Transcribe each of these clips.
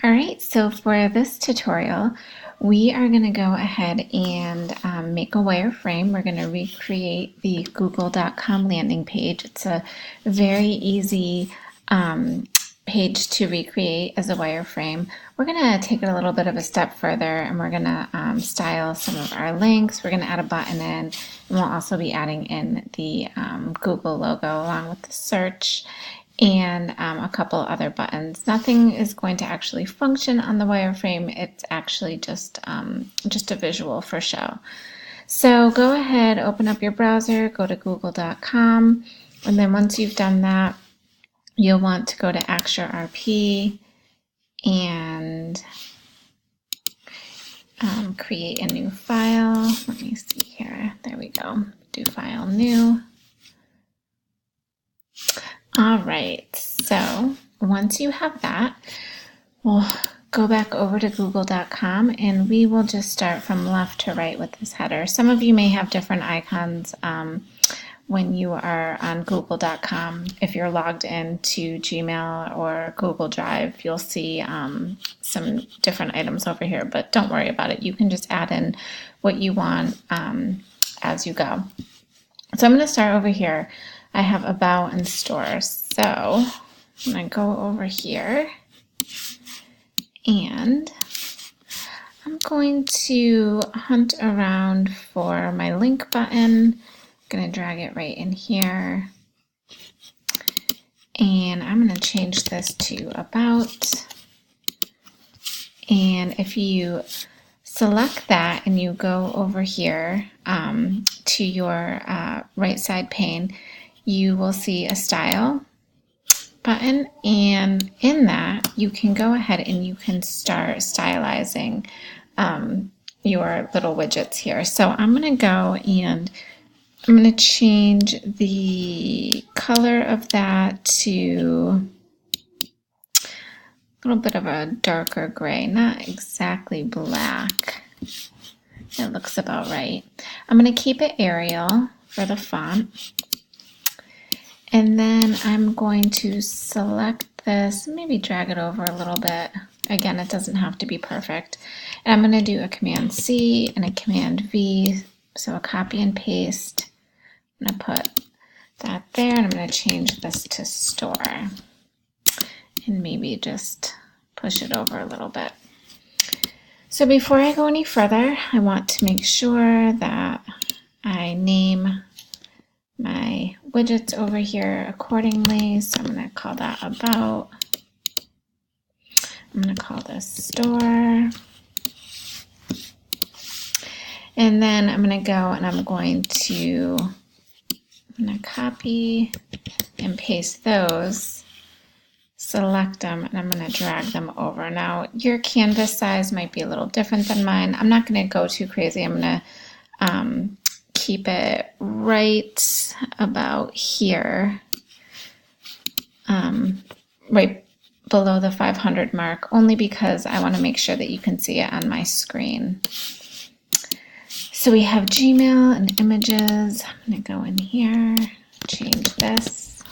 All right, so for this tutorial, we are going to go ahead and make a wireframe. We're going to recreate the google.com landing page. It's a very easy page to recreate as a wireframe. We're going to take it a little bit of a step further, and we're going to style some of our links. We're going to add a button in, and we'll also be adding in the Google logo along with the search and a couple other buttons. Nothing is going to actually function on the wireframe. It's actually just a visual for show. So go ahead, open up your browser, go to google.com, and then once you've done that, you'll want to go to ActureRP and create a new file. Let me see here. There we go. Do file new. All right, so once you have that, we'll go back over to google.com and we will just start from left to right with this header. Some of you may have different icons when you are on google.com. If you're logged into Gmail or Google Drive, you'll see some different items over here, but don't worry about it. You can just add in what you want as you go. So I'm going to start over here. I have about and store. So I'm going to go over here and I'm going to hunt around for my link button. I'm going to drag it right in here. And I'm going to change this to about. And if you select that and you go over here to your right side pane, you will see a style button, and in that you can go ahead and you can start stylizing your little widgets here. So I'm going to go and I'm going to change the color of that to a little bit of a darker gray, not exactly black. It looks about right. I'm going to keep it Arial for the font. And then I'm going to select this, maybe drag it over a little bit. Again, it doesn't have to be perfect. And I'm going to do a Command C and a Command V, so a copy and paste. I'm going to put that there, and I'm going to change this to store. And maybe just push it over a little bit. So before I go any further, I want to make sure that I name my widgets over here accordingly. So I'm going to call that about. I'm going to call this store. And then I'm going to go and I'm going to copy and paste those, select them, and I'm going to drag them over. Now your canvas size might be a little different than mine. I'm not going to go too crazy. I'm going to keep it right about here, right below the 500 mark, only because I want to make sure that you can see it on my screen. So we have Gmail and images. I'm going to go in here, change this.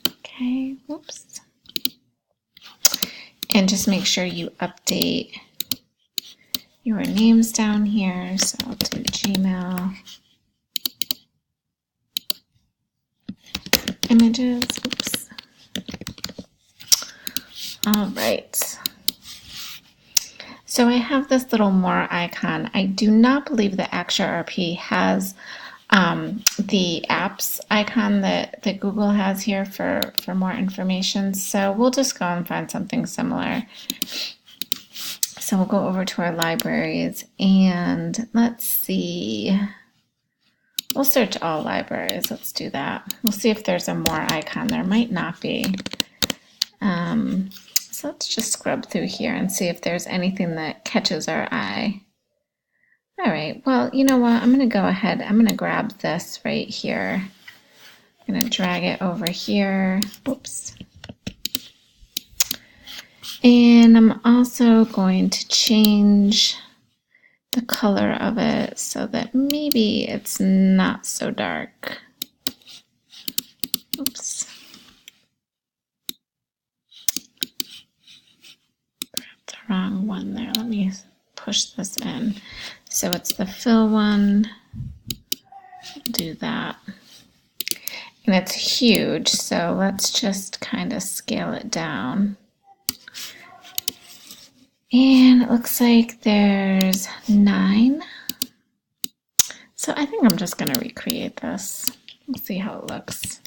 Okay, whoops. And just make sure you update your names down here. So I'll do Gmail, images, oops. All right. So I have this little more icon. I do not believe that ActureRP has the apps icon that Google has here for more information. So we'll just go and find something similar. So we'll go over to our libraries and let's see. We'll search all libraries. Let's do that. We'll see if there's a more icon. There might not be. So let's just scrub through here and see if there's anything that catches our eye. All right, well, you know what? I'm going to go ahead. I'm going to grab this right here. I'm going to drag it over here. Oops. And I'm also going to change the color of it so that maybe it's not so dark. Oops. wrong one there. Let me push this in. So it's the fill one. Do that. And it's huge, so let's just kind of scale it down. And it looks like there's 9. So I think I'm just going to recreate this. We'll see how it looks.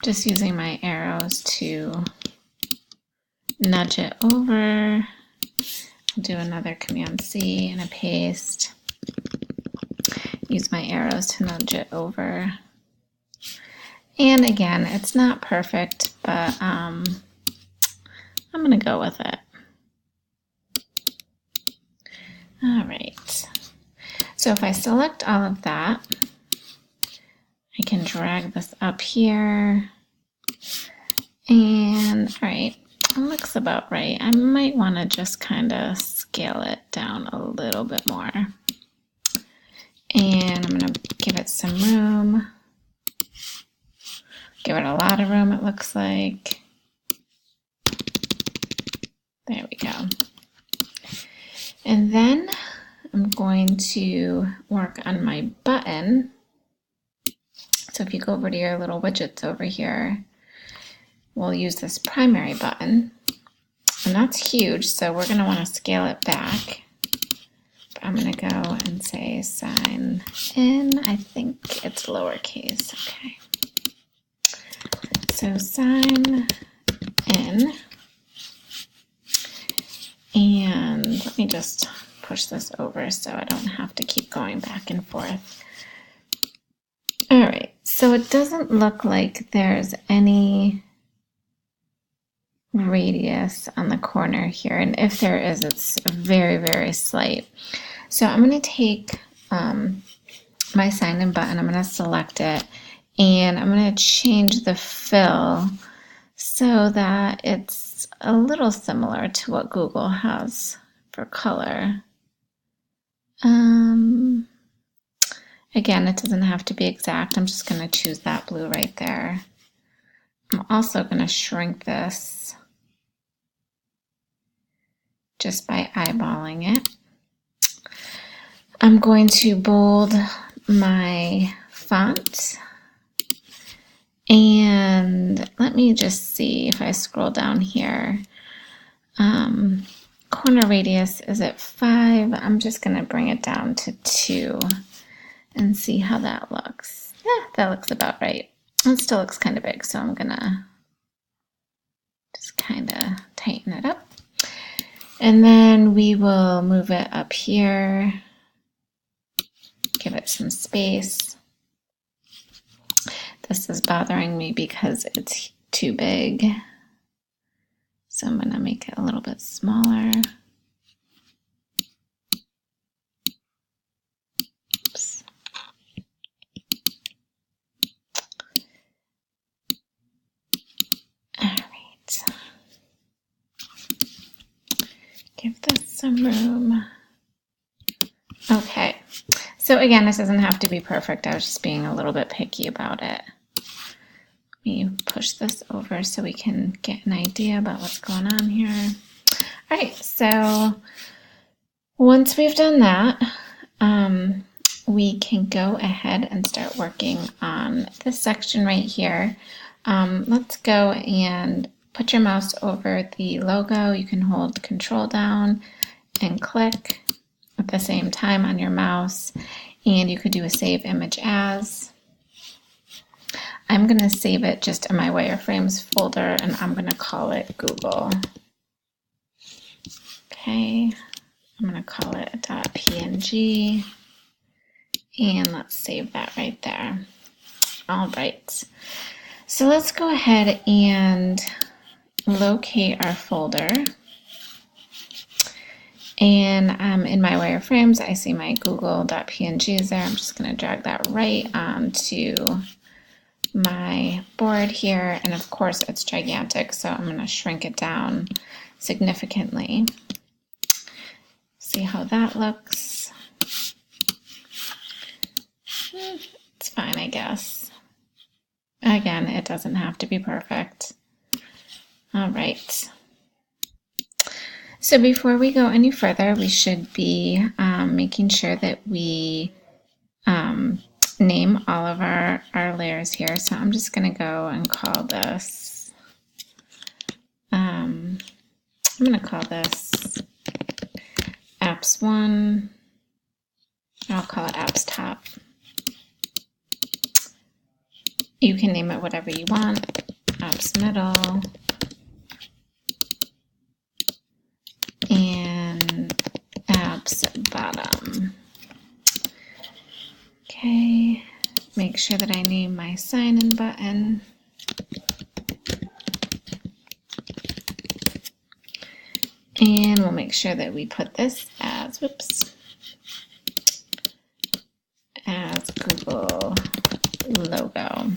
Just using my arrows to nudge it over. Do another Command C and a paste. Use my arrows to nudge it over. And again, it's not perfect, but I'm going to go with it. All right. So if I select all of that, I can drag this up here. And all right. It looks about right. I might want to just kind of scale it down a little bit more. And I'm going to give it some room. Give it a lot of room, it looks like. There we go. And then I'm going to work on my button. So if you go over to your little widgets over here, we'll use this primary button, and that's huge, so we're going to want to scale it back. But I'm going to go and say sign in. I think it's lowercase. Okay. So sign in. And let me just push this over so I don't have to keep going back and forth. All right, so it doesn't look like there's any radius on the corner here, and if there is, it's very, very slight. So I'm going to take my sign in button, I'm going to select it, and I'm going to change the fill so that it's a little similar to what Google has for color. Again, it doesn't have to be exact. I'm just going to choose that blue right there. I'm also going to shrink this just by eyeballing it. I'm going to bold my font. And let me just see if I scroll down here. Corner radius is at 5. I'm just going to bring it down to 2 and see how that looks. Yeah, that looks about right. It still looks kind of big, so I'm going to just kind of tighten it up. And then we will move it up here, give it some space. This is bothering me because it's too big. So I'm going to make it a little bit smaller. Oops. All right. Give this some room. Okay. So again, this doesn't have to be perfect. I was just being a little bit picky about it. Let me push this over so we can get an idea about what's going on here. All right, so once we've done that, we can go ahead and start working on this section right here. Let's go and put your mouse over the logo. You can hold Control down and click at the same time on your mouse, and you could do a save image as. I'm going to save it just in my wireframes folder, and I'm going to call it Google. Okay, I'm going to call it a .png, and let's save that right there. All right, so let's go ahead and locate our folder. And in my wireframes, I see my google.png is there. I'm just going to drag that right onto my board here, and of course it's gigantic, so I'm going to shrink it down significantly. See how that looks. It's fine, I guess. I Again, it doesn't have to be perfect. All right. So before we go any further, we should be making sure that we name all of our layers here. So I'm just going to go and call this, I'm going to call this apps 1. I'll call it apps top. You can name it whatever you want. Apps middle. And apps bottom. Okay, make sure that I name my sign-in button. And we'll make sure that we put this as, as Google logo.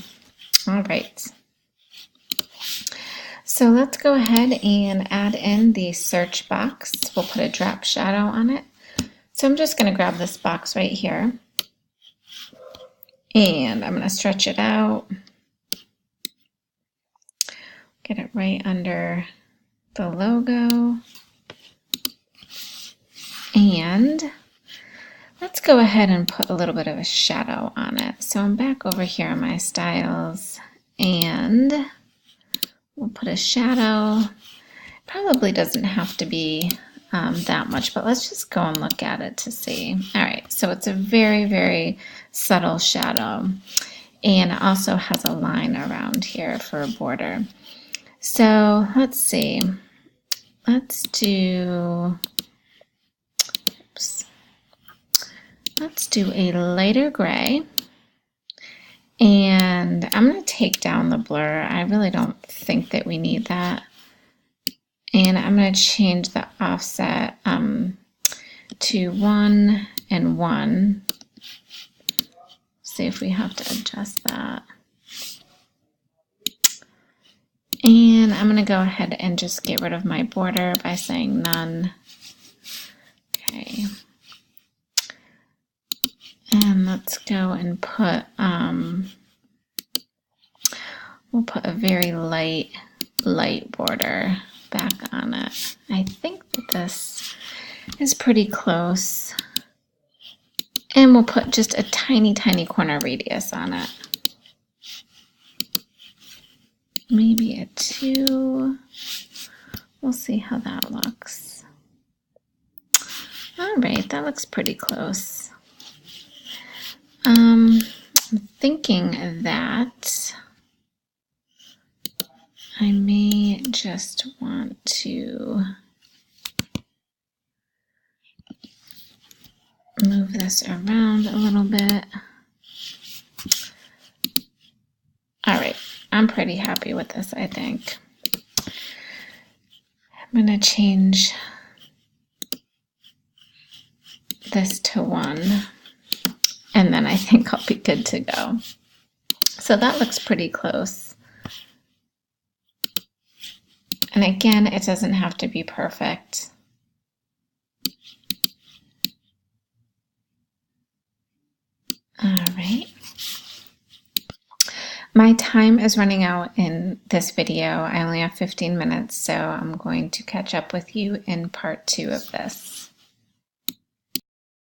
All right. So let's go ahead and add in the search box. We'll put a drop shadow on it. So I'm just going to grab this box right here. And I'm going to stretch it out. Get it right under the logo. And let's go ahead and put a little bit of a shadow on it. So I'm back over here on my styles and we'll put a shadow. Probably doesn't have to be that much, but let's just go and look at it to see. All right, so it's a very, very subtle shadow and it also has a line around here for a border. So let's see. Let's do, let's do a lighter gray. And I'm going to take down the blur. I really don't think that we need that. And I'm going to change the offset to 1 and 1. See if we have to adjust that. And I'm going to go ahead and just get rid of my border by saying none. Okay. And let's go and put, we'll put a very light border back on it. I think that this is pretty close. And we'll put just a tiny, tiny corner radius on it. Maybe a 2. We'll see how that looks. All right, that looks pretty close. I'm thinking that I may just want to move this around a little bit. All right, I'm pretty happy with this, I think. I'm going to change this to 1, and then I think I'll be good to go. So that looks pretty close. And again, it doesn't have to be perfect. All right. My time is running out in this video. I only have 15 minutes, so I'm going to catch up with you in part 2 of this.